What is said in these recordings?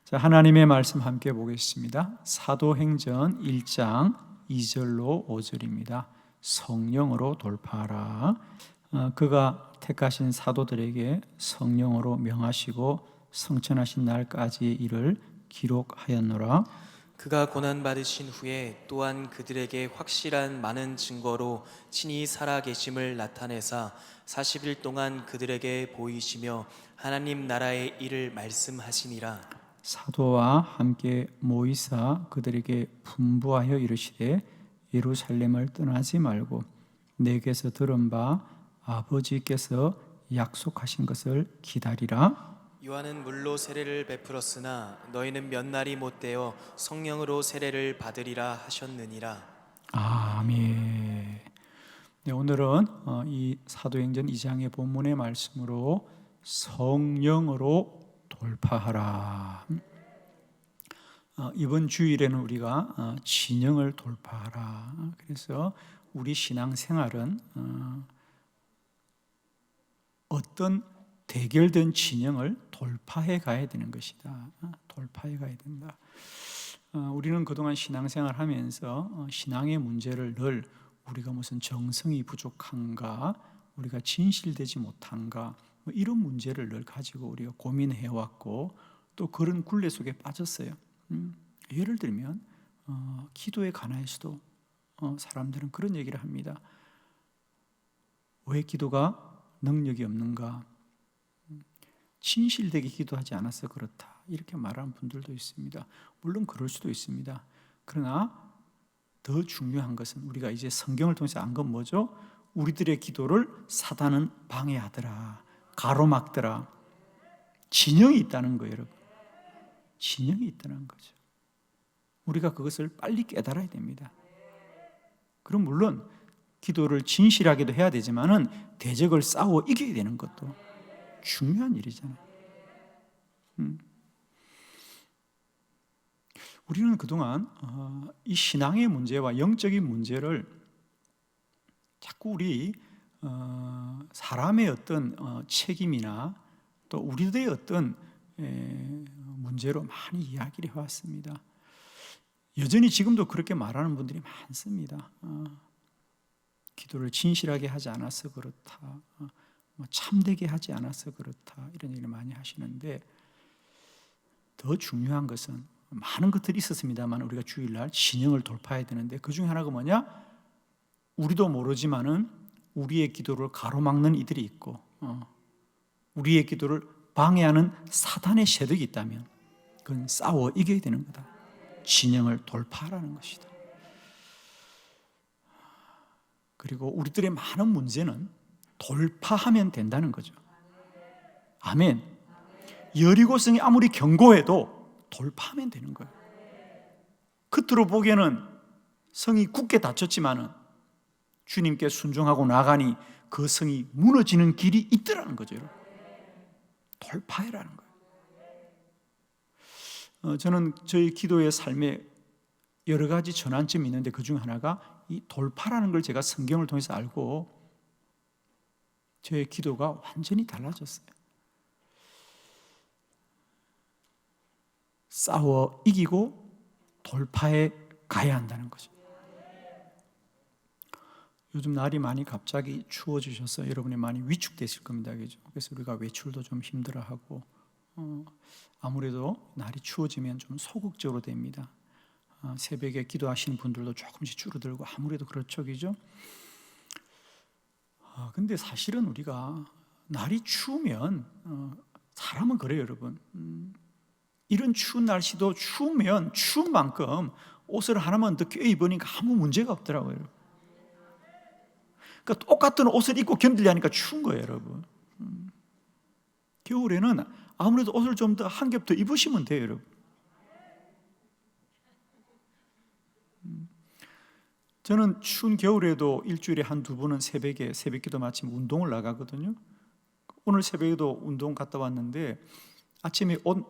자, 하나님의 말씀 함께 보겠습니다. 사도행전 1장 2절로 5절입니다. 성령으로 돌파하라. 그가 택하신 사도들에게 성령으로 명하시고 성천하신 날까지의 일을 기록하였노라. 그가 고난받으신 후에 또한 그들에게 확실한 많은 증거로 친히 살아계심을 나타내사 40일 동안 그들에게 보이시며 하나님 나라의 일을 말씀하시니라. 사도와 함께 모이사 그들에게 분부하여 이르시되 예루살렘을 떠나지 말고 내게서 들은 바 아버지께서 약속하신 것을 기다리라. 요한은 물로 세례를 베풀었으나 너희는 몇 날이 못되어 성령으로 세례를 받으리라 하셨느니라. 아멘. 네, 오늘은 이 사도행전 2장의 본문의 말씀으로 성령으로 돌파하라. 이번 주일에는 우리가 진영을 돌파하라. 그래서 우리 신앙생활은 어떤 대결된 진영을 돌파해 가야 되는 것이다. 돌파해 가야 된다. 우리는 그동안 신앙생활 하면서 신앙의 문제를 늘 우리가 무슨 정성이 부족한가, 우리가 진실되지 못한가, 이런 문제를 늘 가지고 우리가 고민해 왔고 또 그런 굴레 속에 빠졌어요. 예를 들면 기도에 관해서도 사람들은 그런 얘기를 합니다. 왜 기도가 능력이 없는가? 진실되게 기도하지 않아서 그렇다, 이렇게 말하는 분들도 있습니다. 물론 그럴 수도 있습니다. 그러나 더 중요한 것은 우리가 이제 성경을 통해서 안 건 뭐죠? 우리들의 기도를 사단은 방해하더라, 가로막더라. 진영이 있다는 거예요, 여러분. 진영이 있다는 거죠. 우리가 그것을 빨리 깨달아야 됩니다. 그럼 물론 기도를 진실하게도 해야 되지만은 대적을 싸워 이겨야 되는 것도 중요한 일이잖아요. 우리는 그동안 이 신앙의 문제와 영적인 문제를 자꾸 우리 사람의 어떤 책임이나 또 우리들의 어떤 문제로 많이 이야기를 해왔습니다. 여전히 지금도 그렇게 말하는 분들이 많습니다. 기도를 진실하게 하지 않아서 그렇다, 참되게 하지 않아서 그렇다, 이런 얘기를 많이 하시는데, 더 중요한 것은 많은 것들이 있었습니다만 우리가 주일날 진영을 돌파해야 되는데, 그 중에 하나가 뭐냐? 우리도 모르지만은 우리의 기도를 가로막는 이들이 있고 우리의 기도를 방해하는 사단의 세력이 있다면 그건 싸워 이겨야 되는 거다. 진영을 돌파하라는 것이다. 그리고 우리들의 많은 문제는 돌파하면 된다는 거죠. 아멘. 여리고성이 아무리 견고해도 돌파하면 되는 거예요. 겉으로 보기에는 성이 굳게 닫혔지만은 주님께 순종하고 나가니 그 성이 무너지는 길이 있더라는 거죠. 돌파해라는 거예요. 저는 저희 기도의 삶에 여러 가지 전환점이 있는데 그 중 하나가 이 돌파라는 걸 제가 성경을 통해서 알고 저의 기도가 완전히 달라졌어요. 싸워 이기고 돌파해 가야 한다는 거죠. 요즘 날이 많이 갑자기 추워지셔서 여러분이 많이 위축되실 겁니다. 그죠? 그래서 우리가 외출도 좀 힘들어하고 아무래도 날이 추워지면 좀 소극적으로 됩니다. 새벽에 기도하시는 분들도 조금씩 줄어들고 아무래도 그렇죠. 그죠? 근데 사실은 우리가 날이 추우면 사람은 그래요, 여러분. 이런 추운 날씨도 추우면 추운 만큼 옷을 하나만 더 껴입으니까 아무 문제가 없더라고요. 그러니까 똑같은 옷을 입고 견디려니까 추운 거예요, 여러분. 겨울에는 아무래도 옷을 좀 더 한 겹 더 입으시면 돼요, 여러분. 저는 추운 겨울에도 일주일에 한두 번은 새벽에 새벽기도 마치면 운동을 나가거든요. 오늘 새벽에도 운동 갔다 왔는데 아침에 옷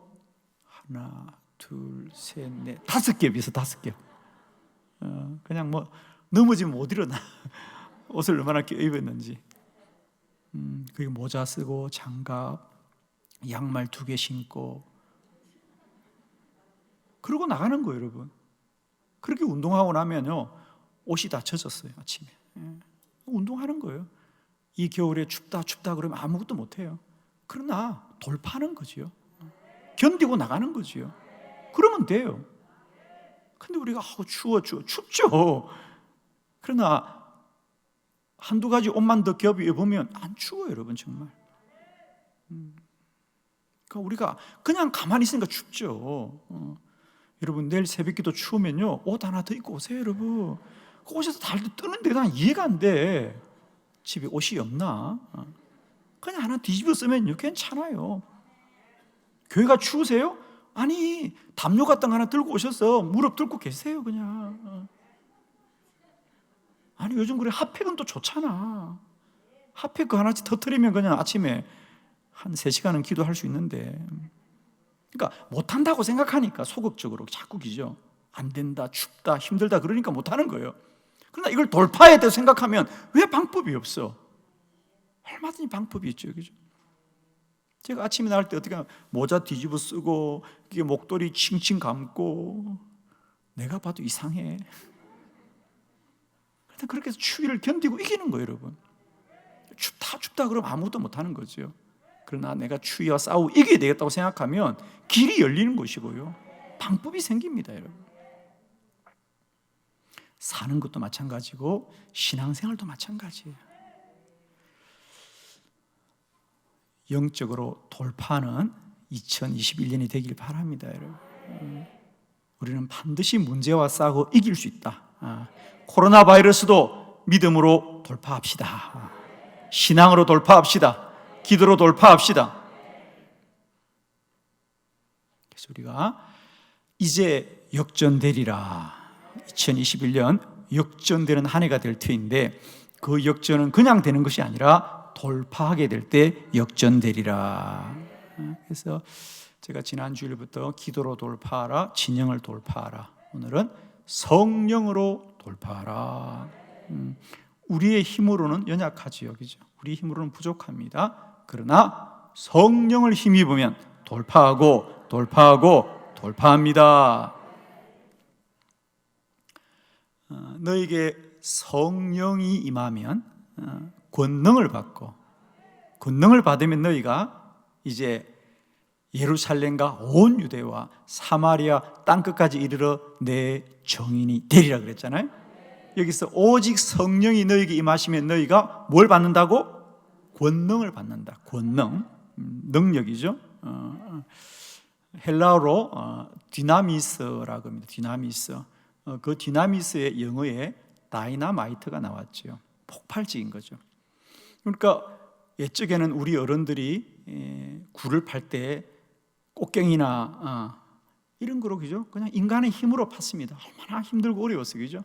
하나, 둘, 셋, 넷, 5겹 있어, 5겹. 그냥 뭐 넘어지면 못 일어나. 옷을 얼마나 껴입었는지. 그리고 모자 쓰고 장갑, 양말 2개 신고 그러고 나가는 거예요, 여러분. 그렇게 운동하고 나면요, 옷이 다 젖었어요, 아침에. 운동하는 거예요. 이 겨울에 춥다 그러면 아무것도 못해요. 그러나 돌파하는 거지요. 견디고 나가는 거지요. 그러면 돼요. 근데 우리가 춥죠. 그러나 한두 가지 옷만 더 겹 입으면 안 추워요, 여러분. 정말. 그러니까 우리가 그냥 가만히 있으니까 춥죠. 여러분, 내일 새벽기도 추우면요, 옷 하나 더 입고 오세요, 여러분. 그 옷에서 달도 뜨는데 난 이해가 안 돼. 집에 옷이 없나? 그냥 하나 뒤집어 쓰면요, 괜찮아요. 교회가 추우세요? 아니, 담요 같은 거 하나 들고 오셔서 무릎 들고 계세요, 그냥. 아니, 요즘 그래, 핫팩은 또 좋잖아. 핫팩 그 하나씩 터뜨리면 그냥 아침에 한 3시간은 기도할 수 있는데. 그러니까 못한다고 생각하니까 소극적으로 자꾸 기죠. 안 된다, 춥다, 힘들다 그러니까 못하는 거예요. 그러나 이걸 돌파해야 된다고 생각하면 왜 방법이 없어? 얼마든지 방법이 있죠, 그죠? 제가 아침에 나갈 때 어떻게 하면 모자 뒤집어 쓰고 이게 목도리 칭칭 감고, 내가 봐도 이상해. 그런데 그렇게 해서 추위를 견디고 이기는 거예요, 여러분. 춥다 그러면 아무것도 못하는 거죠. 그러나 내가 추위와 싸우고 이겨야 되겠다고 생각하면 길이 열리는 것이고요, 방법이 생깁니다, 여러분. 사는 것도 마찬가지고 신앙생활도 마찬가지예요. 영적으로 돌파하는 2021년이 되길 바랍니다, 여러분. 우리는 반드시 문제와 싸우고 이길 수 있다. 코로나 바이러스도 믿음으로 돌파합시다. 신앙으로 돌파합시다. 기도로 돌파합시다. 그래서 우리가 이제 역전되리라, 2021년 역전되는 한 해가 될 터인데, 그 역전은 그냥 되는 것이 아니라 돌파하게 될 때 역전되리라. 그래서 제가 지난 주일부터 기도로 돌파하라, 진영을 돌파하라, 오늘은 성령으로 돌파하라. 우리의 힘으로는 연약하지요, 그죠? 우리 힘으로는 부족합니다. 그러나 성령을 힘입으면 돌파하고 돌파합니다. 너에게 성령이 임하면 권능을 받고, 권능을 받으면 너희가 이제 예루살렘과 온 유대와 사마리아 땅끝까지 이르러 내 정인이 되리라 그랬잖아요. 여기서 오직 성령이 너에게 임하시면 너희가 뭘 받는다고? 권능을 받는다. 권능, 능력이죠. 헬라어로 디나미스라고 합니다. 디나미스. 그 디나미스의 영어에 다이나마이트가 나왔죠. 폭발적인 거죠. 그러니까 옛적에는 우리 어른들이 굴을 팔 때 꽃갱이나 이런 거로, 그죠? 그냥 인간의 힘으로 팠습니다. 얼마나 힘들고 어려웠어요, 그죠?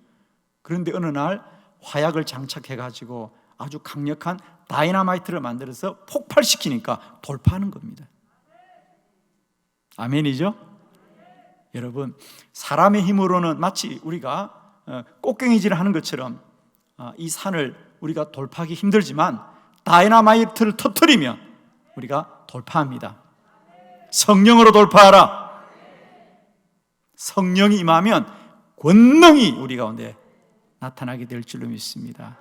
그런데 어느 날 화약을 장착해가지고 아주 강력한 다이나마이트를 만들어서 폭발시키니까 돌파하는 겁니다. 아멘이죠? 여러분, 사람의 힘으로는 마치 우리가 꽃갱이질을 하는 것처럼 이 산을 우리가 돌파하기 힘들지만 다이나마이트를 터뜨리면 우리가 돌파합니다. 성령으로 돌파하라. 성령이 임하면 권능이 우리 가운데 나타나게 될 줄로 믿습니다.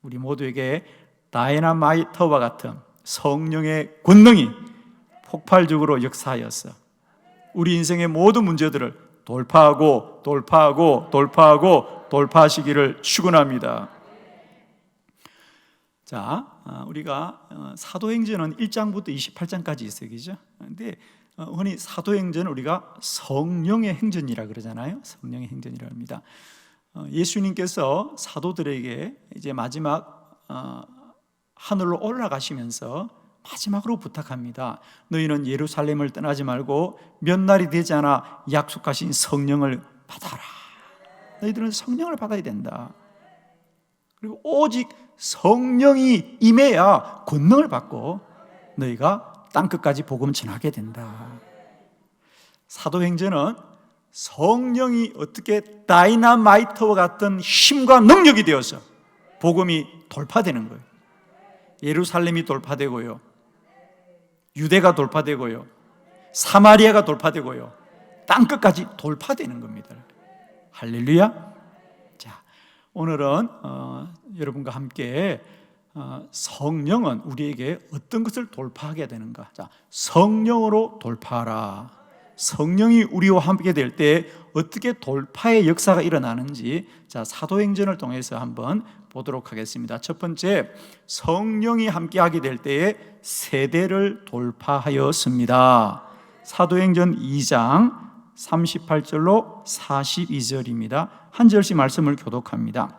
우리 모두에게 다이나마이트와 같은 성령의 권능이 폭발적으로 역사하여서 우리 인생의 모든 문제들을 돌파하시기를 축원합니다. 자, 우리가 사도행전은 1장부터 28장까지 있어요, 그죠? 근데 흔히 사도행전은 우리가 성령의 행전이라 그러잖아요. 성령의 행전이라 합니다. 예수님께서 사도들에게 이제 마지막 하늘로 올라가시면서 마지막으로 부탁합니다. 너희는 예루살렘을 떠나지 말고 몇 날이 되지 않아 약속하신 성령을 받아라. 너희들은 성령을 받아야 된다. 그리고 오직 성령이 임해야 권능을 받고 너희가 땅끝까지 복음 전하게 된다. 사도행전은 성령이 어떻게 다이나마이트와 같은 힘과 능력이 되어서 복음이 돌파되는 거예요. 예루살렘이 돌파되고요, 유대가 돌파되고요, 사마리아가 돌파되고요, 땅끝까지 돌파되는 겁니다. 할렐루야. 자, 오늘은 여러분과 함께 성령은 우리에게 어떤 것을 돌파하게 되는가? 자, 성령으로 돌파하라. 성령이 우리와 함께 될 때 어떻게 돌파의 역사가 일어나는지, 자, 사도행전을 통해서 한번 보도록 하겠습니다. 첫 번째, 성령이 함께하게 될 때에 세대를 돌파하였습니다. 사도행전 2장 38절로 42절입니다. 한 절씩 말씀을 교독합니다.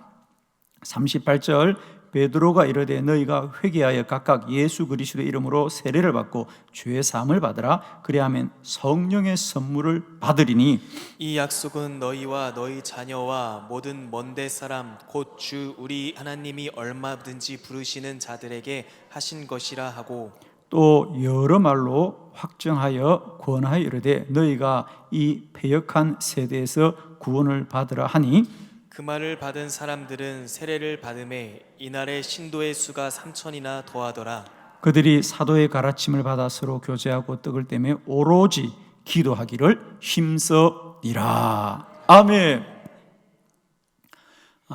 38절, 베드로가 이르되 너희가 회개하여 각각 예수 그리스도의 이름으로 세례를 받고 죄 사함을 받으라. 그리하면 성령의 선물을 받으리니 이 약속은 너희와 너희 자녀와 모든 먼데 사람 곧 주 우리 하나님이 얼마든지 부르시는 자들에게 하신 것이라 하고, 또 여러 말로 확정하여 권하여 이르되 너희가 이 패역한 세대에서 구원을 받으라 하니 그 말을 받은 사람들은 세례를 받음에 이날에 신도의 수가 3천이나 더하더라. 그들이 사도의 가르침을 받아 서로 교제하고 떡을 떼며 오로지 기도하기를 힘써니라. 아멘.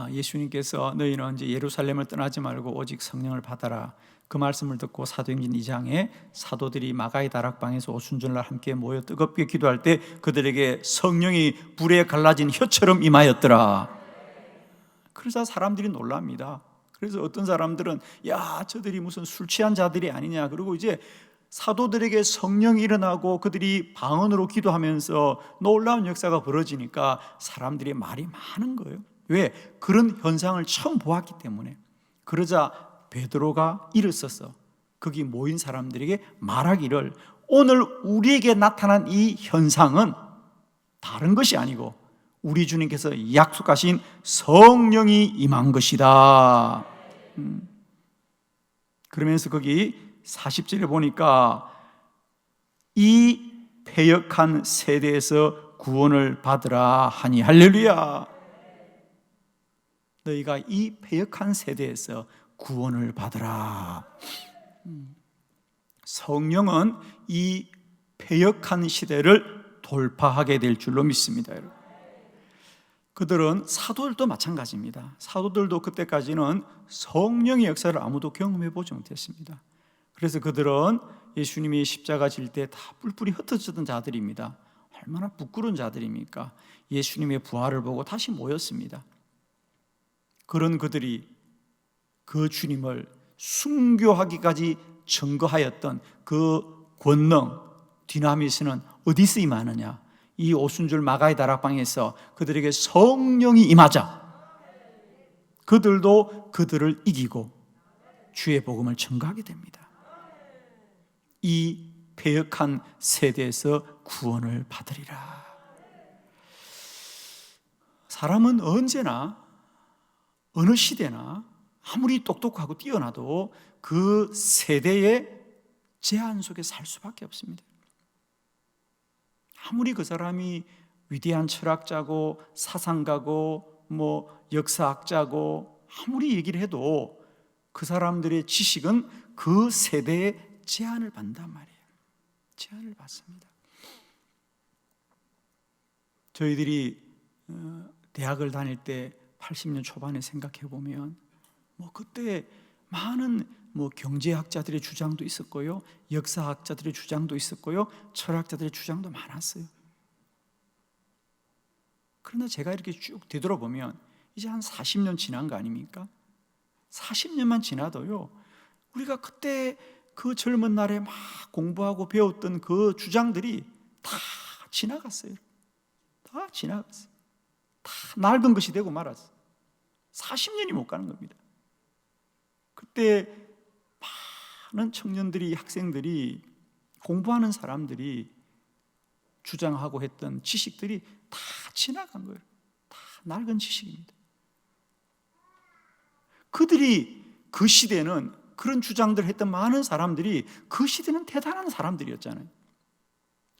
예수님께서 너희는 이제 예루살렘을 떠나지 말고 오직 성령을 받아라, 그 말씀을 듣고 사도행전 2장에 사도들이 마가의 다락방에서 오순절날 함께 모여 뜨겁게 기도할 때 그들에게 성령이 불에 갈라진 혀처럼 임하였더라. 그래서 사람들이 놀랍니다. 그래서 어떤 사람들은 야, 저들이 무슨 술 취한 자들이 아니냐, 그리고 이제 사도들에게 성령이 일어나고 그들이 방언으로 기도하면서 놀라운 역사가 벌어지니까 사람들이 말이 많은 거예요. 왜? 그런 현상을 처음 보았기 때문에. 그러자 베드로가 일어서서 거기 모인 사람들에게 말하기를 오늘 우리에게 나타난 이 현상은 다른 것이 아니고 우리 주님께서 약속하신 성령이 임한 것이다. 그러면서 거기 40절에 보니까 이 패역한 세대에서 구원을 받으라 하니, 할렐루야. 너희가 이 패역한 세대에서 구원을 받으라. 성령은 이 패역한 시대를 돌파하게 될 줄로 믿습니다. 여러분, 그들은 사도들도 마찬가지입니다. 사도들도 그때까지는 성령의 역사를 아무도 경험해 보지 못했습니다. 그래서 그들은 예수님이 십자가 질 때 다 뿔뿔이 흩어졌던 자들입니다. 얼마나 부끄러운 자들입니까? 예수님의 부활을 보고 다시 모였습니다. 그런 그들이 그 주님을 순교하기까지 증거하였던 그 권능, 디나미스는 어디서 임하느냐? 이 오순절 마가의 다락방에서 그들에게 성령이 임하자 그들도 그들을 이기고 주의 복음을 증거하게 됩니다. 이 패역한 세대에서 구원을 받으리라. 사람은 언제나 어느 시대나 아무리 똑똑하고 뛰어나도 그 세대의 제한 속에 살 수밖에 없습니다. 아무리 그 사람이 위대한 철학자고 사상가고 역사학자고 아무리 얘기를 해도 그 사람들의 지식은 그 세대의 제한을 받는단 말이에요. 제한을 받습니다. 저희들이 대학을 다닐 때 80년 초반에 생각해 보면 그때 많은 경제학자들의 주장도 있었고요, 역사학자들의 주장도 있었고요, 철학자들의 주장도 많았어요. 그러나 제가 이렇게 쭉 되돌아보면 이제 한 40년 지난 거 아닙니까? 40년만 지나도요, 우리가 그때 그 젊은 날에 막 공부하고 배웠던 그 주장들이 다 지나갔어요. 다 지나갔어요. 다 낡은 것이 되고 말았어요. 40년이 못 가는 겁니다. 그때 많은 청년들이, 학생들이, 공부하는 사람들이 주장하고 했던 지식들이 다 지나간 거예요. 다 낡은 지식입니다. 그들이 그 시대는 그런 주장들을 했던 많은 사람들이 그 시대는 대단한 사람들이었잖아요.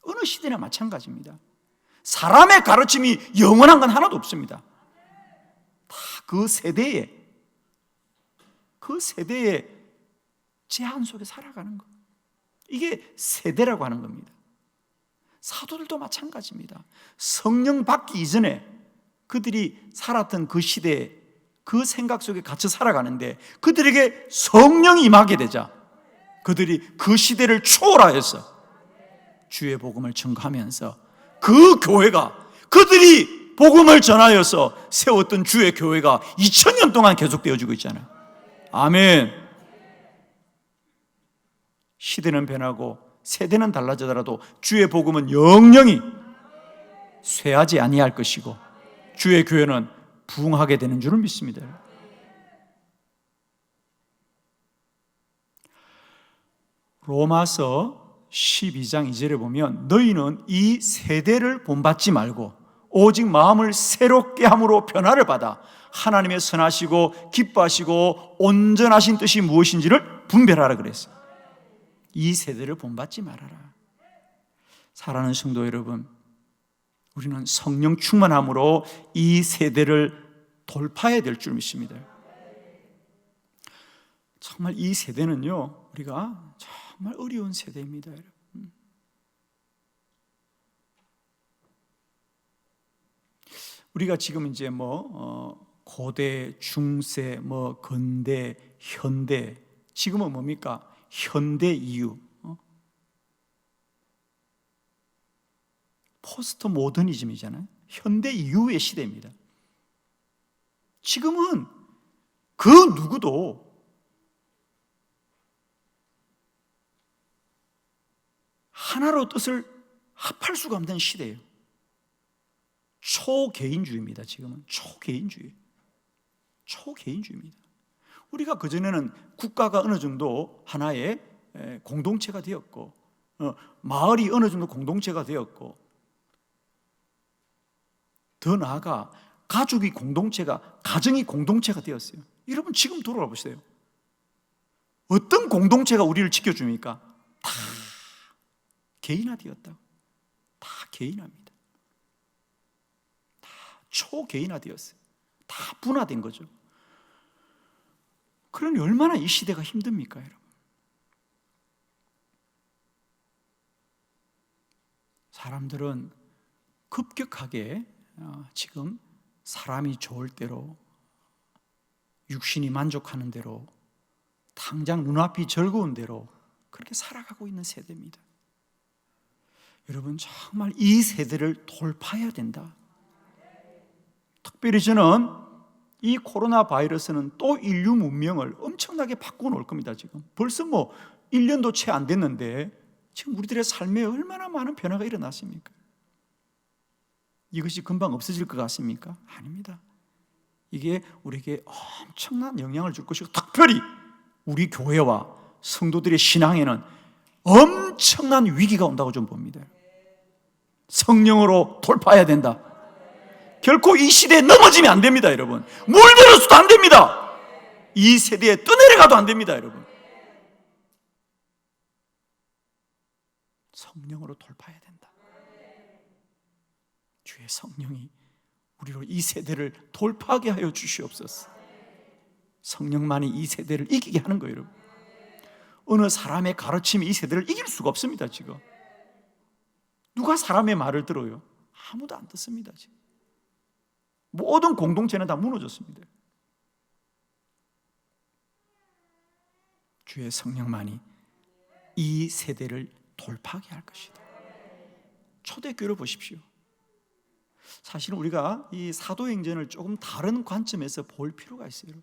어느 시대나 마찬가지입니다. 사람의 가르침이 영원한 건 하나도 없습니다. 다 그 세대의 제한 속에 살아가는 거. 이게 세대라고 하는 겁니다. 사도들도 마찬가지입니다. 성령 받기 이전에 그들이 살았던 그 시대에 그 생각 속에 갇혀 살아가는데 그들에게 성령이 임하게 되자 그들이 그 시대를 초월하여서 주의 복음을 전가하면서 그 교회가 그들이 복음을 전하여서 세웠던 주의 교회가 2000년 동안 계속되어지고 있잖아요. 아멘. 시대는 변하고 세대는 달라지더라도 주의 복음은 영영히 쇠하지 아니할 것이고 주의 교회는 부흥하게 되는 줄을 믿습니다. 로마서 12장 2절에 보면 너희는 이 세대를 본받지 말고 오직 마음을 새롭게 함으로 변화를 받아 하나님의 선하시고 기뻐하시고 온전하신 뜻이 무엇인지를 분별하라 그랬어요. 이 세대를 본받지 말아라. 사랑하는 성도 여러분, 우리는 성령 충만함으로 이 세대를 돌파해야 될 줄 믿습니다. 정말 이 세대는요, 우리가 정말 어려운 세대입니다, 여러분. 우리가 지금 이제 고대, 중세, 근대, 현대, 지금은 뭡니까? 현대 이후, 포스트 모더니즘이잖아요. 현대 이후의 시대입니다. 지금은 그 누구도 하나로 뜻을 합할 수가 없는 시대예요. 초개인주의입니다. 지금은 초개인주의입니다. 우리가 그전에는 국가가 어느 정도 하나의 공동체가 되었고 마을이 어느 정도 공동체가 되었고 더 나아가 가족이 공동체가, 가정이 공동체가 되었어요. 여러분 지금 돌아가 보세요. 어떤 공동체가 우리를 지켜줍니까? 다 개인화되었다고. 다 개인화입니다. 다 초개인화되었어요. 다 분화된 거죠. 그러니 얼마나 이 시대가 힘듭니까, 여러분? 사람들은 급격하게 지금 사람이 좋을 대로, 육신이 만족하는 대로, 당장 눈앞이 즐거운 대로 그렇게 살아가고 있는 세대입니다. 여러분 정말 이 세대를 돌파해야 된다. 특별히 저는 이 코로나 바이러스는 또 인류 문명을 엄청나게 바꿔 놓을 겁니다. 지금 벌써 1년도 채 안 됐는데 지금 우리들의 삶에 얼마나 많은 변화가 일어났습니까? 이것이 금방 없어질 것 같습니까? 아닙니다. 이게 우리에게 엄청난 영향을 줄 것이고 특별히 우리 교회와 성도들의 신앙에는 엄청난 위기가 온다고 좀 봅니다. 성령으로 돌파해야 된다. 결코 이 시대에 넘어지면 안 됩니다, 여러분. 물들어서도 안 됩니다. 이 세대에 떠내려가도 안 됩니다, 여러분. 성령으로 돌파해야 된다. 주의 성령이 우리로 이 세대를 돌파하게 하여 주시옵소서. 성령만이 이 세대를 이기게 하는 거예요, 여러분. 어느 사람의 가르침이 이 세대를 이길 수가 없습니다. 지금 누가 사람의 말을 들어요? 아무도 안 듣습니다. 지금 모든 공동체는 다 무너졌습니다. 주의 성령만이 이 세대를 돌파하게 할 것이다. 초대교회를 보십시오. 사실은 우리가 이 사도행전을 조금 다른 관점에서 볼 필요가 있어요.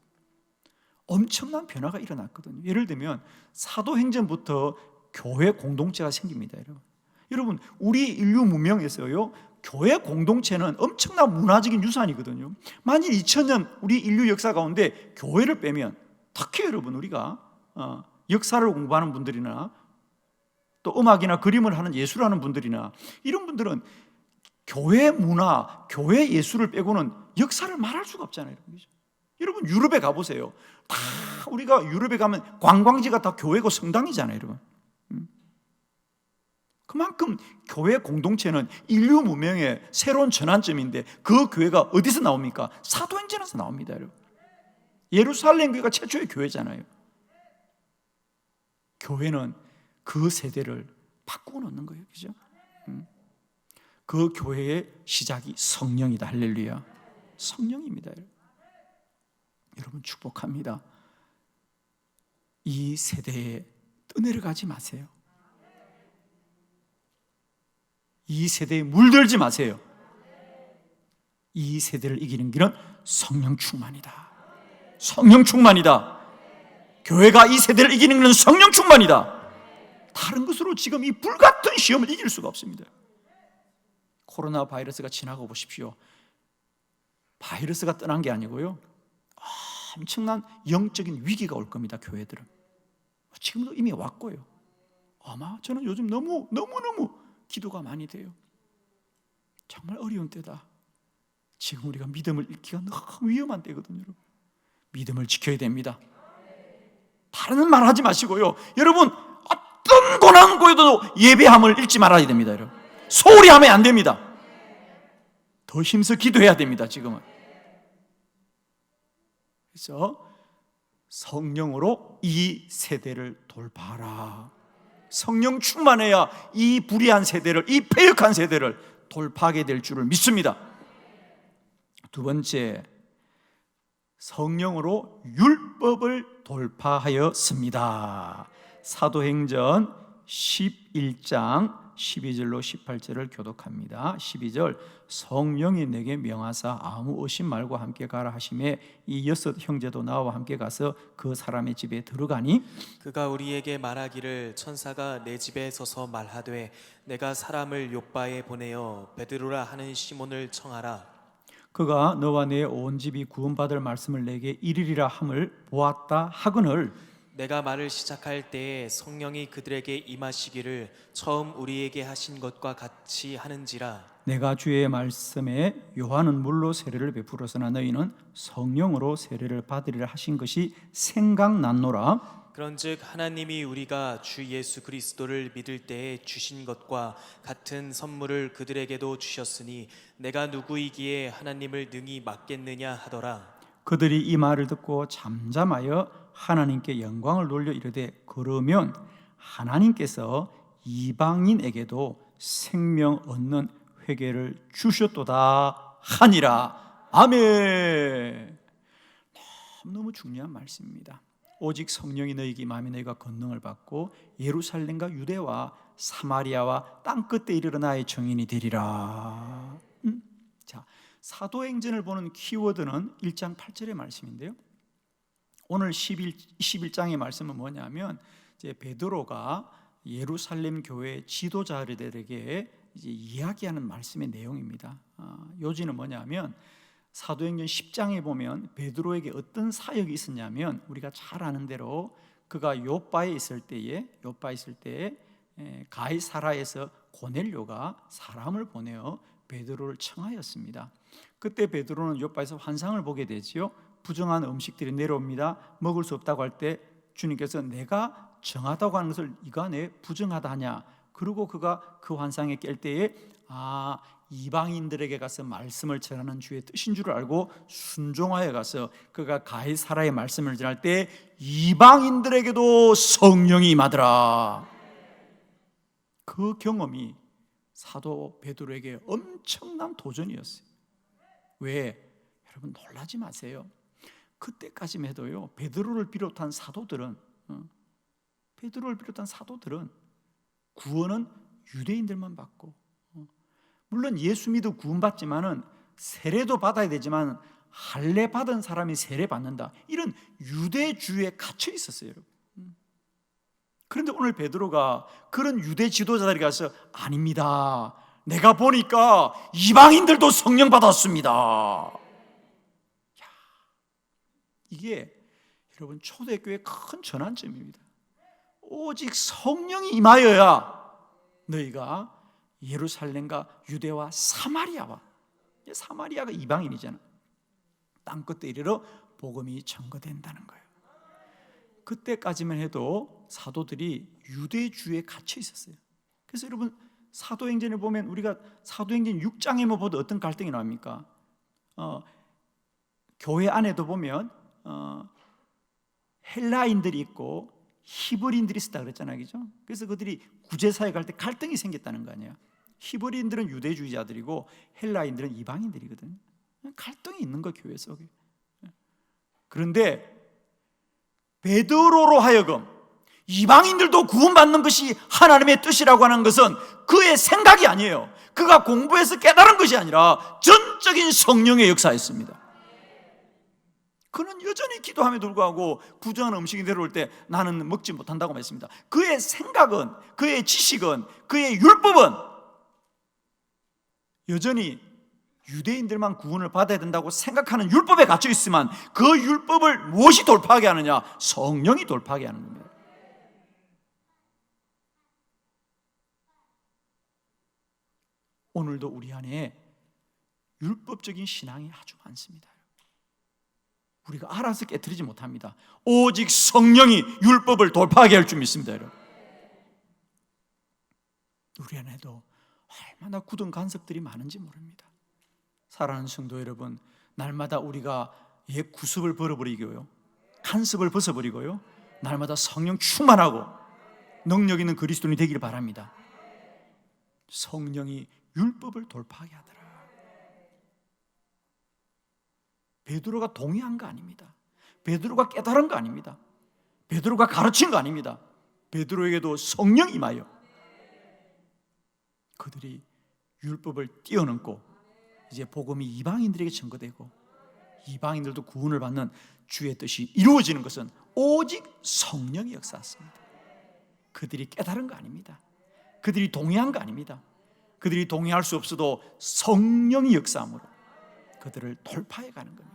엄청난 변화가 일어났거든요. 예를 들면 사도행전부터 교회 공동체가 생깁니다. 여러분 우리 인류 문명에서요, 교회 공동체는 엄청난 문화적인 유산이거든요. 만일 2000년 우리 인류 역사 가운데 교회를 빼면, 특히 여러분 우리가 역사를 공부하는 분들이나 또 음악이나 그림을 하는 예술을 하는 분들이나 이런 분들은 교회 문화, 교회 예술을 빼고는 역사를 말할 수가 없잖아요. 여러분 유럽에 가보세요. 다 우리가 유럽에 가면 관광지가 다 교회고 성당이잖아요, 여러분. 그만큼 교회 공동체는 인류 문명의 새로운 전환점인데 그 교회가 어디서 나옵니까? 사도행전에서 나옵니다, 여러분. 예루살렘 교회가 최초의 교회잖아요. 교회는 그 세대를 바꾸어 놓는 거예요, 그죠? 그 교회의 시작이 성령이다. 할렐루야. 성령입니다. 여러분 축복합니다. 이 세대에 떠내려가지 마세요. 이 세대에 물들지 마세요. 이 세대를 이기는 길은 성령 충만이다. 성령 충만이다. 교회가 이 세대를 이기는 길은 성령 충만이다. 다른 것으로 지금 이 불같은 시험을 이길 수가 없습니다. 코로나 바이러스가 지나고 보십시오. 바이러스가 떠난 게 아니고요, 엄청난 영적인 위기가 올 겁니다. 교회들은 지금도 이미 왔고요. 아마 저는 요즘 너무 기도가 많이 돼요. 정말 어려운 때다. 지금 우리가 믿음을 잃기가 너무 위험한 때거든요. 여러분, 믿음을 지켜야 됩니다. 다른 말 하지 마시고요, 여러분 어떤 고난 고에도 예배함을 잃지 말아야 됩니다. 여러분, 소홀히 하면 안 됩니다. 더 힘써 기도해야 됩니다. 지금은. 그래서 성령으로 이 세대를 돌파하라. 성령 충만해야 이 불의한 세대를, 이 패역한 세대를 돌파하게 될 줄을 믿습니다. 두 번째, 성령으로 율법을 돌파하였습니다. 사도행전 11장 12절로 18절을 교독합니다. 12절, 성령이 내게 명하사 아무 의심 말고 함께 가라 하시매 이 6 형제도 나와 함께 가서 그 사람의 집에 들어가니 그가 우리에게 말하기를 천사가 내 집에 서서 말하되 내가 사람을 요바에 보내어 베드로라 하는 시몬을 청하라. 그가 너와 내 온 집이 구원받을 말씀을 내게 이르리라 함을 보았다 하거늘 내가 말을 시작할 때에 성령이 그들에게 임하시기를 처음 우리에게 하신 것과 같이 하는지라. 내가 주의 말씀에 요한은 물로 세례를 베풀었으나 너희는 성령으로 세례를 받으리라 하신 것이 생각났노라. 그런즉 하나님이 우리가 주 예수 그리스도를 믿을 때에 주신 것과 같은 선물을 그들에게도 주셨으니 내가 누구이기에 하나님을 능히 맡겠느냐 하더라. 그들이 이 말을 듣고 잠잠하여 하나님께 영광을 돌려 이르되 그러면 하나님께서 이방인에게도 생명 얻는 회개를 주셨도다 하니라. 아멘. 너무 중요한 말씀입니다. 오직 성령이 너희에게 임하면 너희가 권능을 받고 예루살렘과 유대와 사마리아와 땅끝에 이르러 나의 증인이 되리라. 자, 사도행전을 보는 키워드는 1장 8절의 말씀인데요, 오늘 11장의 말씀은 뭐냐면 이제 베드로가 예루살렘 교회 지도자들에게 이제 이야기하는 말씀의 내용입니다. 요지는 뭐냐면 사도행전 10장에 보면 베드로에게 어떤 사역이 있었냐면 우리가 잘 아는 대로 그가 요바에 있을 때에 가이사라에서 고넬료가 사람을 보내어 베드로를 청하였습니다. 그때 베드로는 요바에서 환상을 보게 되지요. 부정한 음식들이 내려옵니다. 먹을 수 없다고 할 때 주님께서 내가 정하다고 하는 것을 이가 내 부정하다 하냐. 그리고 그가 그 환상에 깰 때에 이방인들에게 가서 말씀을 전하는 주의 뜻인 줄 알고 순종하여 가서 그가 가이사라의 말씀을 전할 때 이방인들에게도 성령이 임하더라. 그 경험이 사도 베드로에게 엄청난 도전이었어요. 왜? 여러분 놀라지 마세요. 그때까지만 해도요, 베드로를 비롯한 사도들은 구원은 유대인들만 받고, 물론 예수 믿어 구원받지만은 세례도 받아야 되지만 할례 받은 사람이 세례 받는다, 이런 유대주의에 갇혀 있었어요. 그런데 오늘 베드로가 그런 유대 지도자들이 가서 아닙니다, 내가 보니까 이방인들도 성령 받았습니다. 이게 여러분 초대교회의 큰 전환점입니다. 오직 성령이 임하여야 너희가 예루살렘과 유대와 사마리아가 이방인이잖아, 땅끝에 이르러 복음이 전거된다는 거예요. 그때까지만 해도 사도들이 유대주의에 갇혀 있었어요. 그래서 여러분 사도행전을 보면 우리가 사도행전 6장에만 봐도 어떤 갈등이 나옵니까? 교회 안에도 보면 헬라인들이 있고 히브리인들이 있었다 그랬잖아요, 그죠? 그래서 그들이 구제사에 갈 때 갈등이 생겼다는 거 아니에요. 히브리인들은 유대주의자들이고 헬라인들은 이방인들이거든요. 갈등이 있는 거 교회 속에. 그런데 베드로로 하여금 이방인들도 구원받는 것이 하나님의 뜻이라고 하는 것은 그의 생각이 아니에요. 그가 공부해서 깨달은 것이 아니라 전적인 성령의 역사였습니다. 그는 여전히 기도함에도 불구하고 부정한 음식이 내려올 때 나는 먹지 못한다고 했습니다. 그의 생각은, 그의 지식은, 그의 율법은 여전히 유대인들만 구원을 받아야 된다고 생각하는 율법에 갇혀 있지만 그 율법을 무엇이 돌파하게 하느냐? 성령이 돌파하게 하는 겁니다. 오늘도 우리 안에 율법적인 신앙이 아주 많습니다. 우리가 알아서 깨트리지 못합니다. 오직 성령이 율법을 돌파하게 할 줄 믿습니다, 여러분. 우리 안에도 얼마나 굳은 간섭들이 많은지 모릅니다. 사랑하는 성도 여러분, 날마다 우리가 옛 구습을 버려버리고요, 간섭을 벗어버리고요, 날마다 성령 충만하고 능력 있는 그리스도인이 되기를 바랍니다. 성령이 율법을 돌파하게 하더라. 베드로가 동의한 거 아닙니다. 베드로가 깨달은 거 아닙니다. 베드로가 가르친 거 아닙니다. 베드로에게도 성령이 임하여 그들이 율법을 뛰어넘고 이제 복음이 이방인들에게 전거되고 이방인들도 구원을 받는 주의 뜻이 이루어지는 것은 오직 성령의 역사였습니다. 그들이 깨달은 거 아닙니다. 그들이 동의한 거 아닙니다. 그들이 동의할 수 없어도 성령의 역사함으로 그들을 돌파해 가는 겁니다.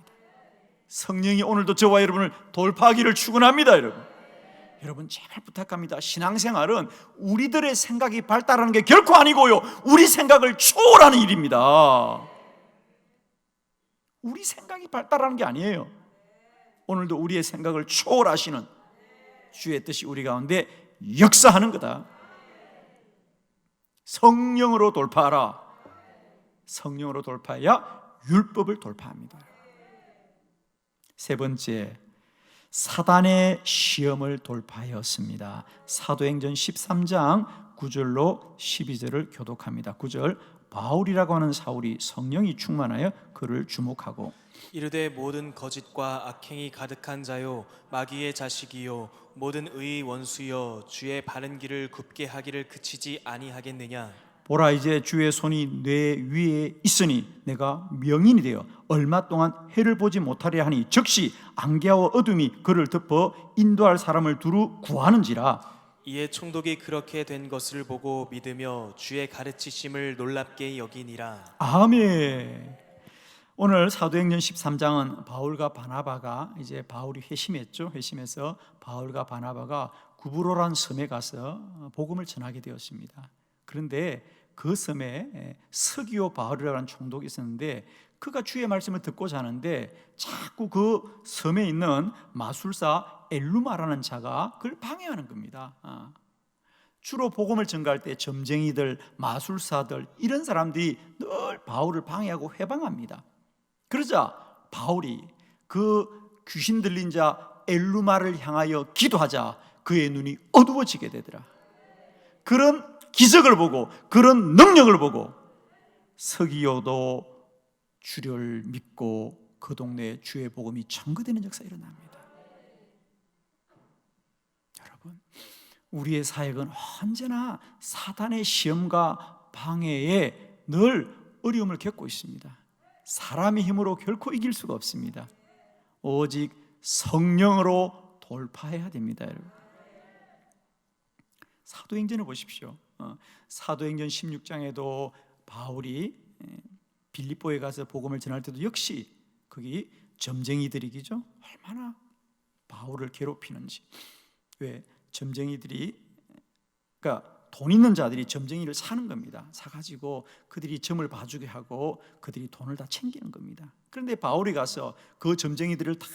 성령이 오늘도 저와 여러분을 돌파하기를 축원합니다, 여러분. 여러분 제발 부탁합니다. 신앙생활은 우리들의 생각이 발달하는 게 결코 아니고요, 우리 생각을 초월하는 일입니다. 우리 생각이 발달하는 게 아니에요. 오늘도 우리의 생각을 초월하시는 주의 뜻이 우리 가운데 역사하는 거다. 성령으로 돌파하라. 성령으로 돌파해야 율법을 돌파합니다. 세 번째, 사단의 시험을 돌파하였습니다. 사도행전 13장 9절로 12절을 교독합니다. 9절, 바울이라고 하는 사울이 성령이 충만하여 그를 주목하고 이르되 모든 거짓과 악행이 가득한 자요 마귀의 자식이요 모든 의의 원수여 주의 바른 길을 굽게 하기를 그치지 아니하겠느냐. 보라, 이제 주의 손이 내 위에 있으니 내가 명인이 되어 얼마 동안 해를 보지 못하려 하니 즉시 안개와 어둠이 그를 덮어 인도할 사람을 두루 구하는지라. 이에 총독이 그렇게 된 것을 보고 믿으며 주의 가르치심을 놀랍게 여기니라. 아멘. 오늘 사도행전 13장은 바울과 바나바가, 이제 바울이 회심했죠. 회심해서 바울과 바나바가 구브로란 섬에 가서 복음을 전하게 되었습니다. 그런데 그 섬에 서기오 바울이라는 총독이 있었는데 그가 주의 말씀을 듣고자 하는데 자꾸 그 섬에 있는 마술사 엘루마라는 자가 그를 방해하는 겁니다. 주로 복음을 전가할 때 점쟁이들, 마술사들, 이런 사람들이 늘 바울을 방해하고 회방합니다. 그러자 바울이 그 귀신 들린 자 엘루마를 향하여 기도하자 그의 눈이 어두워지게 되더라. 그런 기적을 보고, 그런 능력을 보고 서기오도 주를 믿고 그 동네에 주의 복음이 전거되는 역사가 일어납니다. 여러분, 우리의 사역은 언제나 사단의 시험과 방해에 늘 어려움을 겪고 있습니다. 사람의 힘으로 결코 이길 수가 없습니다. 오직 성령으로 돌파해야 됩니다, 여러분. 사도행전을 보십시오. 사도행전 16장에도 바울이 빌립보에 가서 복음을 전할 때도 역시 거기 점쟁이들이죠. 얼마나 바울을 괴롭히는지. 왜? 점쟁이들이, 그러니까 돈 있는 자들이 점쟁이를 사는 겁니다. 사가지고 그들이 점을 봐주게 하고 그들이 돈을 다 챙기는 겁니다. 그런데 바울이 가서 그 점쟁이들을 다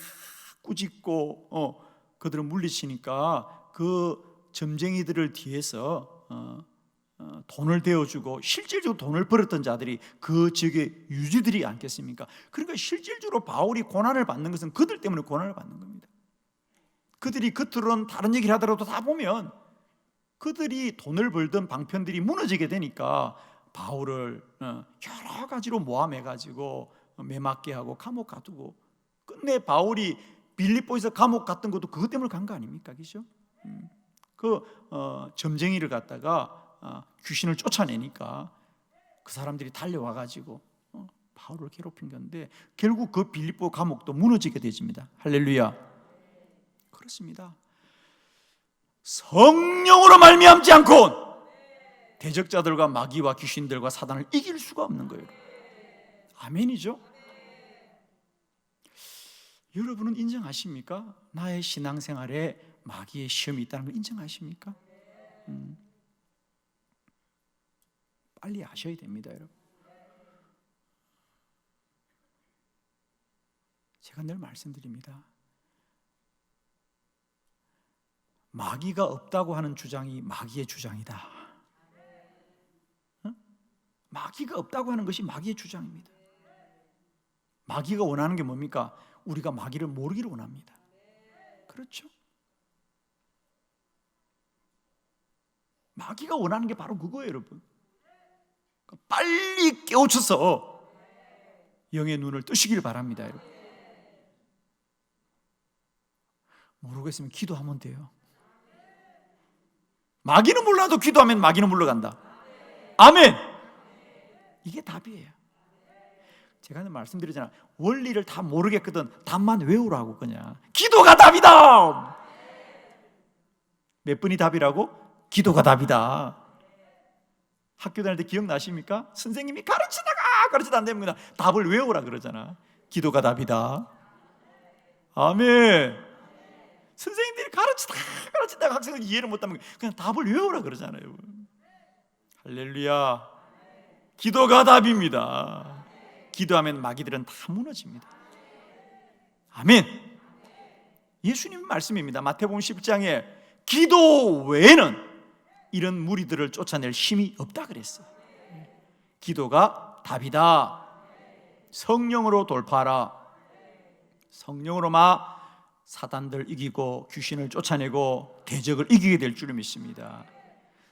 꾸짖고 그들을 물리치니까 그 점쟁이들을 뒤에서 돈을 대어주고 실질적으로 돈을 벌었던 자들이 그 지역의 유지들이 않겠습니까? 그러니까 실질적으로 바울이 고난을 받는 것은 그들 때문에 고난을 받는 겁니다. 그들이 겉으로는 다른 얘기를 하더라도 다 보면 그들이 돈을 벌던 방편들이 무너지게 되니까 바울을 여러 가지로 모함해가지고 매맞게 하고 감옥 가두고, 끝내 바울이 빌립보에서 감옥 갔던 것도 그것 때문에 간 거 아닙니까? 그죠? 점쟁이를 갖다가 귀신을 쫓아내니까 그 사람들이 달려와가지고 바울을 괴롭힌 건데, 결국 그 빌립보 감옥도 무너지게 되집니다. 할렐루야. 그렇습니다. 성령으로 말미암지 않고 대적자들과 마귀와 귀신들과 사단을 이길 수가 없는 거예요. 아멘이죠? 여러분은 인정하십니까? 나의 신앙생활에 마귀의 시험이 있다는 걸 인정하십니까? 빨리 아셔야 됩니다, 여러분. 제가 늘 말씀드립니다. 마귀가 없다고 하는 주장이 마귀의 주장이다. 마귀가 없다고 하는 것이 마귀의 주장입니다. 마귀가 원하는 게 뭡니까? 우리가 마귀를 모르기를 원합니다. 그렇죠? 마귀가 원하는 게 바로 그거예요, 여러분. 빨리 깨우쳐서 영의 눈을 뜨시길 바랍니다, 여러분. 모르겠으면 기도하면 돼요. 마귀는 몰라도 기도하면 마귀는 물러간다. 아멘. 이게 답이에요. 제가 말씀드리잖아, 원리를 다 모르겠거든 답만 외우라고. 그냥 기도가 답이다. 몇 번이 답이라고? 기도가 답이다. 학교 다닐 때 기억나십니까? 선생님이 가르치다 안 됩니다. 답을 외우라 그러잖아. 기도가 답이다. 아멘. 선생님들이 가르치다가 학생을 이해를 못하면 그냥 답을 외우라 그러잖아요. 할렐루야. 기도가 답입니다. 기도하면 마귀들은 다 무너집니다. 아멘. 예수님 말씀입니다. 마태복음 10장에 기도 외에는 이런 무리들을 쫓아낼 힘이 없다 그랬어요. 기도가 답이다. 성령으로 돌파하라. 성령으로 사단들 이기고 귀신을 쫓아내고 대적을 이기게 될 줄 믿습니다.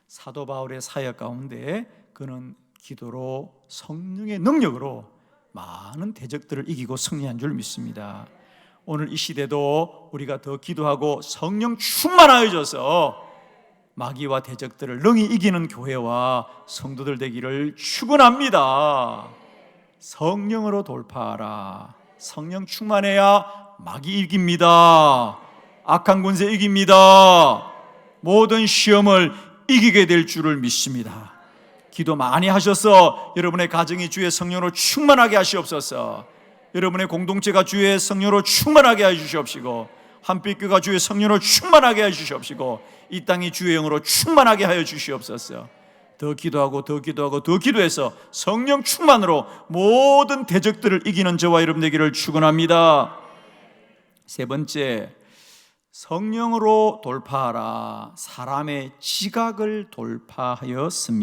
사도 바울의 사역 가운데 그는 기도로 성령의 능력으로 많은 대적들을 이기고 승리한 줄 믿습니다. 오늘 이 시대도 우리가 더 기도하고 성령 충만하여져서 마귀와 대적들을 능히 이기는 교회와 성도들 되기를 축원합니다. 성령으로 돌파하라. 성령 충만해야 마귀 이깁니다. 악한 권세 이깁니다. 모든 시험을 이기게 될 줄을 믿습니다. 기도 많이 하셔서 여러분의 가정이 주의 성령으로 충만하게 하시옵소서. 여러분의 공동체가 주의 성령으로 충만하게 해주시옵시고, 한빛교가 주의 성령으로 충만하게 해주시옵시고, 이 땅이 주의 영으로 충만하게 하여 주시옵소서. 더 기도하고 더 기도하고 더 기도해서 성령 충만으로 모든 대적들을 이기는 저와 여러분 되기를 축원합니다. 세 번째, 성령으로 돌파하라. 사람의 지각을 돌파하였습니다.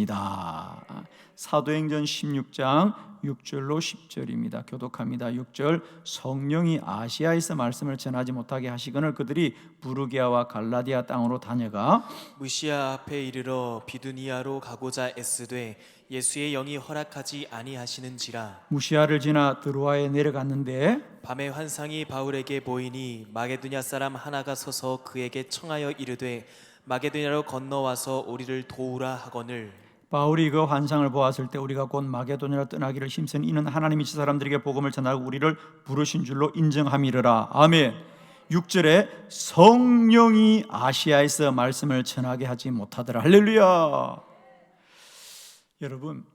사도행전 16장 6절로 10절입니다. 교독합니다. 6절, 성령이 아시아에서 말씀을 전하지 못하게 하시거늘 그들이 부르기아와 갈라디아 땅으로 다녀가 무시아 앞에 이르러 비두니아로 가고자 애쓰되 예수의 영이 허락하지 아니하시는지라. 무시아를 지나 드로아에 내려갔는데 밤에 환상이 바울에게 보이니 마게도냐 사람 하나가 서서 그에게 청하여 이르되 마게도냐로 건너와서 우리를 도우라 하거늘. 바울이 그 환상을 보았을 때 우리가 곧 마게도냐로 떠나기를 힘쓰니 이는 하나님이 저 사람들에게 복음을 전하고 우리를 부르신 줄로 인정함이르라. 아멘. 6절에 성령이 아시아에서 말씀을 전하게 하지 못하더라. 할렐루야. 여러분,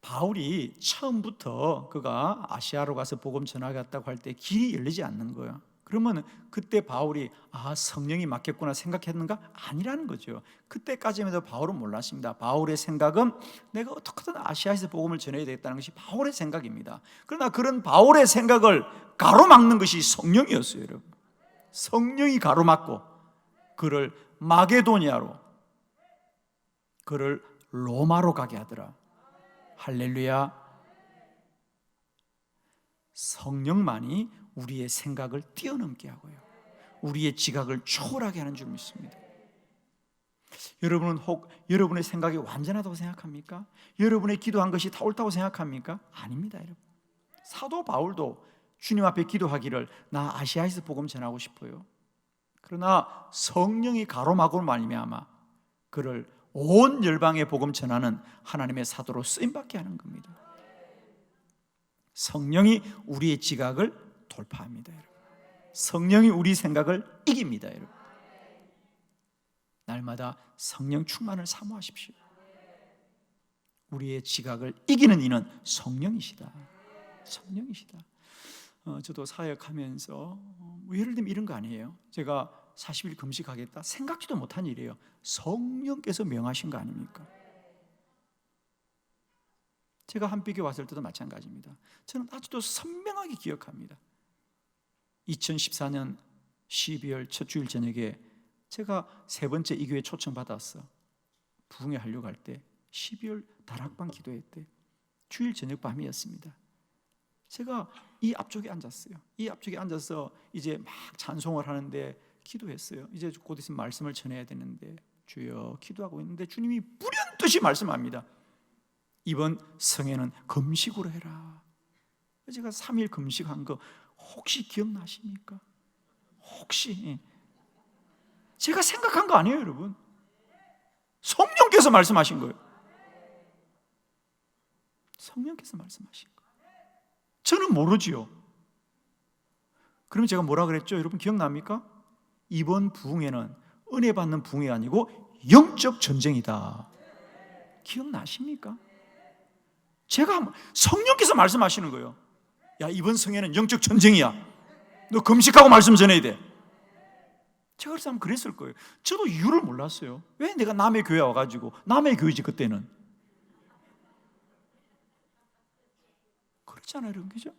바울이 처음부터 그가 아시아로 가서 복음 전하겠다고 할 때 길이 열리지 않는 거예요. 그러면 그때 바울이 성령이 맡겼구나 생각했는가? 아니라는 거죠. 그때까지만 해도 바울은 몰랐습니다. 바울의 생각은 내가 어떻게든 아시아에서 복음을 전해야 되겠다는 것이 바울의 생각입니다. 그러나 그런 바울의 생각을 가로막는 것이 성령이었어요, 여러분. 성령이 가로막고 그를 마게도니아로, 그를 로마로 가게 하더라. 할렐루야. 성령만이 우리의 생각을 뛰어넘게 하고요, 우리의 지각을 초월하게 하는 줄 믿습니다. 여러분은 혹 여러분의 생각이 완전하다고 생각합니까? 여러분의 기도한 것이 다 옳다고 생각합니까? 아닙니다, 여러분. 사도 바울도 주님 앞에 기도하기를 나 아시아에서 복음 전하고 싶어요. 그러나 성령이 가로막으로 말미암아 그를 온 열방에 복음 전하는 하나님의 사도로 쓰임받게 하는 겁니다. 성령이 우리의 지각을 돌파합니다, 여러분. 성령이 우리 생각을 이깁니다, 여러분. 날마다 성령 충만을 사모하십시오. 우리의 지각을 이기는 이는 성령이시다. 성령이시다. 저도 사역하면서 예를 들면 이런 거 아니에요. 제가 40일 금식하겠다 생각지도 못한 일이에요. 성령께서 명하신 거 아닙니까? 제가 한빛에 왔을 때도 마찬가지입니다. 저는 아직도 선명하게 기억합니다. 2014년 12월 첫 주일 저녁에 제가 세 번째 이 교회 초청받았어. 부흥회 하려고 할 때 12월 다락방 기도회 때 주일 저녁 밤이었습니다. 제가 이 앞쪽에 앉았어요. 이 앞쪽에 앉아서 이제 막 찬송을 하는데 기도했어요. 이제 곧 있으면 말씀을 전해야 되는데 주여 기도하고 있는데 주님이 불현듯이 말씀합니다. 이번 성회는 금식으로 해라. 제가 3일 금식한 거 혹시 기억나십니까? 혹시 제가 생각한 거 아니에요, 여러분. 성령께서 말씀하신 거예요. 성령께서 말씀하신 거예요. 저는 모르지요. 그럼 제가 뭐라 그랬죠? 여러분 기억납니까? 이번 부흥회는 은혜 받는 부흥회 아니고 영적 전쟁이다. 기억나십니까? 제가 성령께서 말씀하시는 거예요. 야, 이번 성회는 영적 전쟁이야. 너 금식하고 말씀 전해야 돼. 제가 그래서 한번 그랬을 거예요. 저도 이유를 몰랐어요. 왜 내가 남의 교회 와가지고, 남의 교회지 그때는. 그렇잖아요, 여러분, 그죠?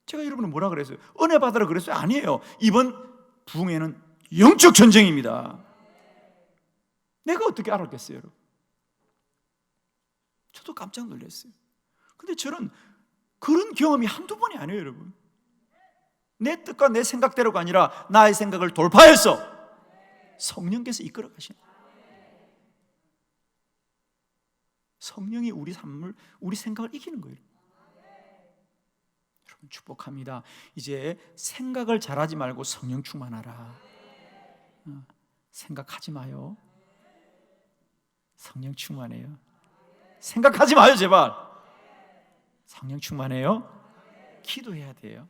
제가 여러분은 뭐라 그랬어요? 은혜 받으라 그랬어요? 아니에요. 이번 부흥회는 영적 전쟁입니다. 내가 어떻게 알았겠어요, 여러분? 저도 깜짝 놀랐어요. 근데 저는 그런 경험이 한두 번이 아니에요, 여러분. 내 뜻과 내 생각대로가 아니라 나의 생각을 돌파해서 성령께서 이끌어 가시는 거예요. 성령이 우리 삶을, 우리 생각을 이기는 거예요. 여러분 축복합니다. 이제 생각을 잘하지 말고 성령 충만하라. 생각하지 마요. 성령 충만해요. 생각하지 마요, 제발. 성령 충만해요. 기도해야 돼요.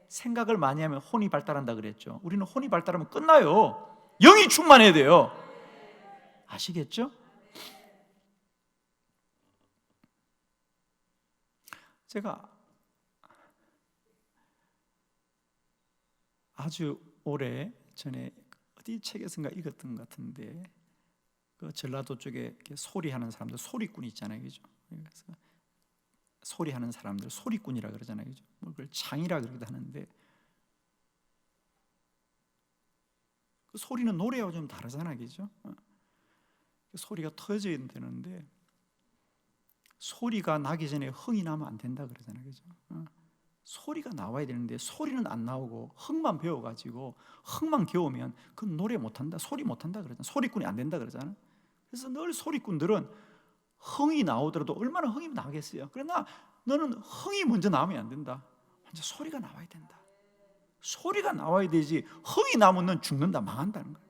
생각을 많이 하면 혼이 발달한다 그랬죠. 우리는 혼이 발달하면 끝나요. 영이 충만해야 돼요. 아시겠죠? 제가 아주 오래 전에 어디 책에선가 읽었던 것 같은데, 그 전라도 쪽에 이렇게 소리하는 사람들, 소리꾼 있잖아요, 그죠? 그래서 소리하는 사람들 소리꾼이라 그러잖아요, 그죠? 뭐 그걸 창이라 그러기도 하는데, 그 소리는 노래와 좀 다르잖아요, 그죠? 소리가 터져야 되는데 소리가 나기 전에 흥이 나면 안 된다 그러잖아요, 그죠? 소리가 나와야 되는데 소리는 안 나오고 흥만 배워가지고 흥만 겨우면 그건 노래 못한다, 소리 못한다 그러잖아요. 소리꾼이 안 된다 그러잖아요. 그래서 늘 소리꾼들은 흥이 나오더라도 얼마나 흥이 나겠어요. 그러나 너는 흥이 먼저 나오면 안 된다. 먼저 소리가 나와야 된다. 소리가 나와야 되지 흥이 나면 넌 죽는다, 망한다는 거예요.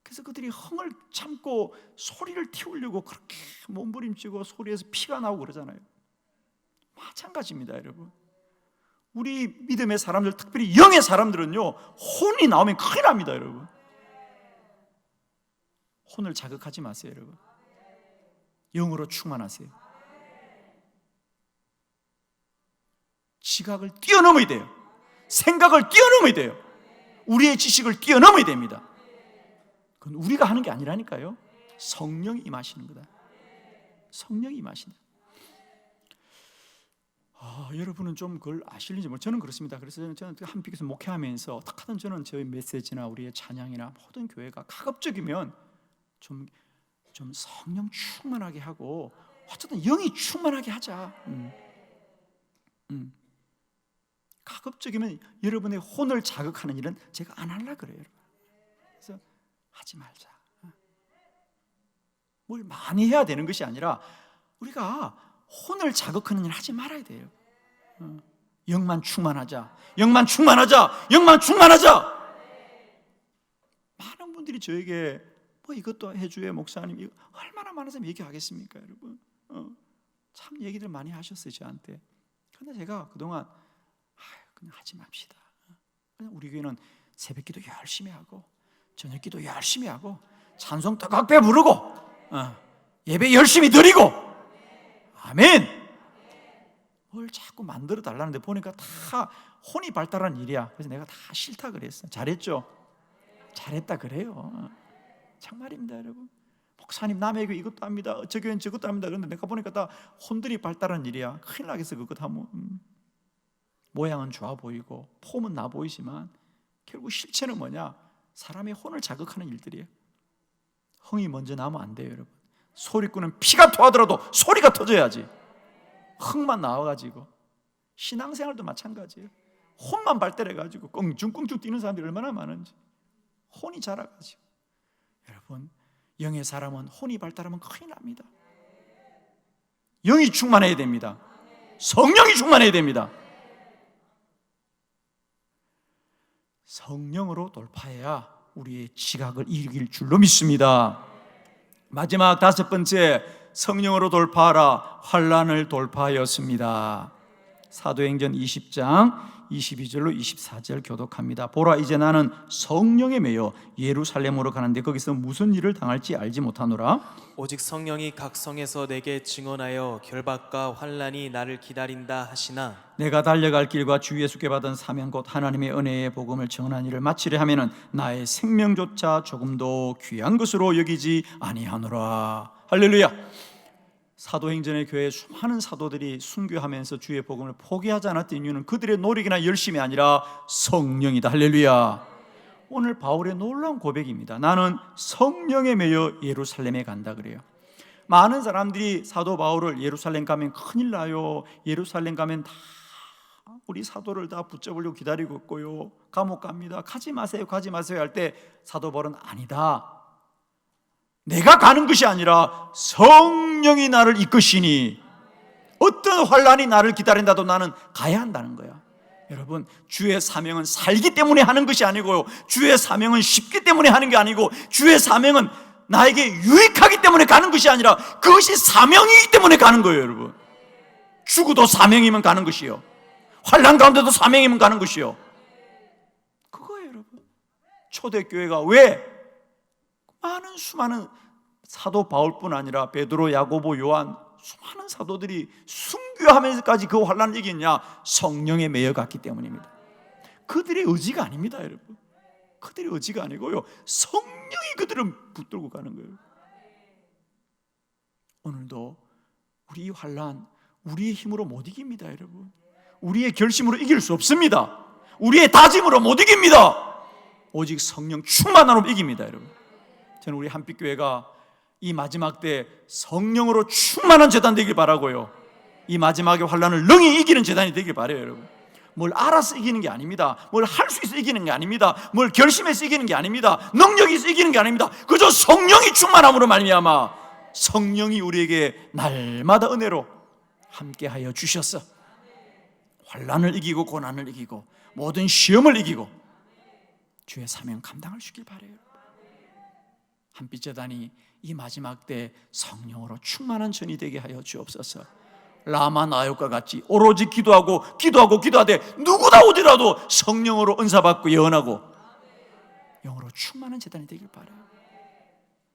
그래서 그들이 흥을 참고 소리를 틔우려고 그렇게 몸부림치고 소리에서 피가 나오고 그러잖아요. 마찬가지입니다, 여러분. 우리 믿음의 사람들, 특별히 영의 사람들은요, 혼이 나오면 큰일 납니다, 여러분. 혼을 자극하지 마세요, 여러분. 영으로 충만하세요. 지각을 뛰어넘어야 돼요. 생각을 뛰어넘어야 돼요. 우리의 지식을 뛰어넘어야 됩니다. 그건 우리가 하는 게 아니라니까요. 성령이 임하시는 거다. 성령이 임하신다. 여러분은 좀 그걸 아실는지 모르겠어요. 저는 그렇습니다. 그래서 저는 한빛에서 목회하면서 어떻게든 저는 저희 메시지나 우리의 찬양이나 모든 교회가 가급적이면 좀 성령 충만하게 하고 어쨌든 영이 충만하게 하자. 가급적이면 여러분의 혼을 자극하는 일은 제가 안 하려고 그래요. 그래서 하지 말자. 뭘 많이 해야 되는 것이 아니라 우리가 혼을 자극하는 일 하지 말아야 돼요. 영만 충만하자, 영만 충만하자, 영만 충만하자. 많은 분들이 저에게 뭐 이것도 해주의 목사님, 이거 얼마나 많은 사람이 얘기하겠습니까, 여러분? 참 얘기들 많이 하셨어요, 저한테. 근데 제가 그동안 그냥 하지 맙시다. 그냥 우리 교회는 새벽기도 열심히 하고 저녁기도 열심히 하고 찬송 떡각배 부르고 예배 열심히 드리고, 아멘. 뭘 자꾸 만들어 달라는데 보니까 다 혼이 발달한 일이야. 그래서 내가 다 싫다 그랬어. 잘했죠? 잘했다 그래요. 정말입니다, 여러분. 목사님 남의 교회 이것도 합니다, 저 교회는 저것도 합니다. 그런데 내가 보니까 다 혼들이 발달한 일이야. 큰일 나겠어. 그것 하면 모양은 좋아 보이고 폼은 나 보이지만 결국 실체는 뭐냐? 사람의 혼을 자극하는 일들이에요. 흥이 먼저 나면 안 돼요, 여러분. 소리꾼은 피가 토하더라도 소리가 터져야지. 흥만 나와가지고. 신앙생활도 마찬가지예요. 혼만 발달해가지고 껑충껑충 뛰는 사람들이 얼마나 많은지. 혼이 자라가지고. 여러분, 영의 사람은 혼이 발달하면 큰일 납니다. 영이 충만해야 됩니다. 성령이 충만해야 됩니다. 성령으로 돌파해야 우리의 지각을 이길 줄로 믿습니다. 마지막 5번째, 성령으로 돌파하라. 환난을 돌파하였습니다. 사도행전 20장 22절로 24절 교독합니다. 보라, 이제 나는 성령에 매여 예루살렘으로 가는데 거기서 무슨 일을 당할지 알지 못하노라. 오직 성령이 각 성에서 내게 증언하여 결박과 환난이 나를 기다린다 하시나 내가 달려갈 길과 주 예수께 받은 사명 곧 하나님의 은혜의 복음을 전한 일을 마치려 하면은 나의 생명조차 조금도 귀한 것으로 여기지 아니하노라. 할렐루야. 사도행전의 교회에 수많은 사도들이 순교하면서 주의 복음을 포기하지 않았던 이유는 그들의 노력이나 열심이 아니라 성령이다. 할렐루야. 오늘 바울의 놀라운 고백입니다. 나는 성령에 매여 예루살렘에 간다 그래요. 많은 사람들이 사도 바울을 예루살렘 가면 큰일 나요, 예루살렘 가면 다 우리 사도를 다 붙잡으려고 기다리고 있고요, 감옥 갑니다, 가지 마세요, 가지 마세요 할 때 사도 바울은 아니다, 내가 가는 것이 아니라 성령이 나를 이끄시니 어떤 환난이 나를 기다린다도 나는 가야 한다는 거야. 여러분, 주의 사명은 살기 때문에 하는 것이 아니고요, 주의 사명은 쉽기 때문에 하는 게 아니고, 주의 사명은 나에게 유익하기 때문에 가는 것이 아니라 그것이 사명이기 때문에 가는 거예요. 여러분, 죽어도 사명이면 가는 것이요, 환난 가운데도 사명이면 가는 것이요, 그거예요. 여러분, 초대교회가 왜 많은 수많은 사도 바울뿐 아니라 베드로, 야고보, 요한 수많은 사도들이 순교하면서까지 그 환난을 이겼냐? 성령에 매여갔기 때문입니다. 그들의 의지가 아닙니다, 여러분. 그들의 의지가 아니고요, 성령이 그들을 붙들고 가는 거예요. 오늘도 우리 이 환난 우리의 힘으로 못 이깁니다, 여러분. 우리의 결심으로 이길 수 없습니다. 우리의 다짐으로 못 이깁니다. 오직 성령 충만함으로 이깁니다, 여러분. 저는 우리 한빛교회가 이 마지막 때 성령으로 충만한 재단 되길 바라고요, 이 마지막의 환난을 능히 이기는 재단이 되길 바라요. 여러분, 뭘 알아서 이기는 게 아닙니다. 뭘 할 수 있어 이기는 게 아닙니다. 뭘 결심해서 이기는 게 아닙니다. 능력이 있어 이기는 게 아닙니다. 그저 성령이 충만함으로 말미암아 성령이 우리에게 날마다 은혜로 함께하여 주셔서 환난을 이기고 고난을 이기고 모든 시험을 이기고 주의 사명 감당할 수 있길 바라요. 한빛재단이 이 마지막 때 성령으로 충만한 전이 되게 하여 주옵소서. 라마 나역과 같이 오로지 기도하되 누구나 오더라도 성령으로 은사받고 예언하고 영으로 충만한 재단이 되길 바라요.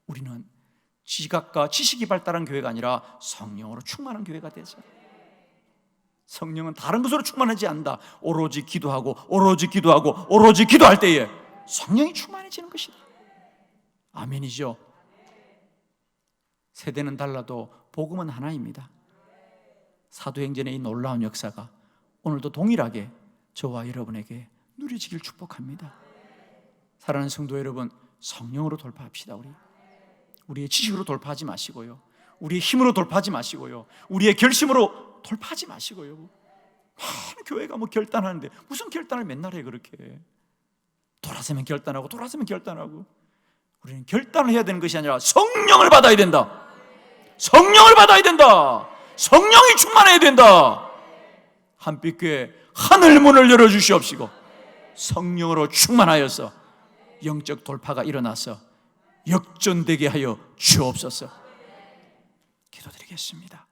우리는 지각과 지식이 발달한 교회가 아니라 성령으로 충만한 교회가 되자. 성령은 다른 것으로 충만하지 않는다. 오로지 기도할 때에 성령이 충만해지는 것이다. 아멘이죠. 세대는 달라도 복음은 하나입니다. 사도행전의 이 놀라운 역사가 오늘도 동일하게 저와 여러분에게 누려지길 축복합니다. 사랑하는 성도 여러분, 성령으로 돌파합시다. 우리의 지식으로 돌파하지 마시고요, 우리의 힘으로 돌파하지 마시고요, 우리의 결심으로 돌파하지 마시고요. 많은 교회가 뭐 결단하는데 무슨 결단을 맨날 해 그렇게. 돌아서면 결단하고 우리는 결단을 해야 되는 것이 아니라 성령을 받아야 된다. 성령을 받아야 된다. 성령이 충만해야 된다. 한빛교회 하늘 문을 열어주시옵시고 성령으로 충만하여서 영적 돌파가 일어나서 역전되게 하여 주옵소서. 기도드리겠습니다.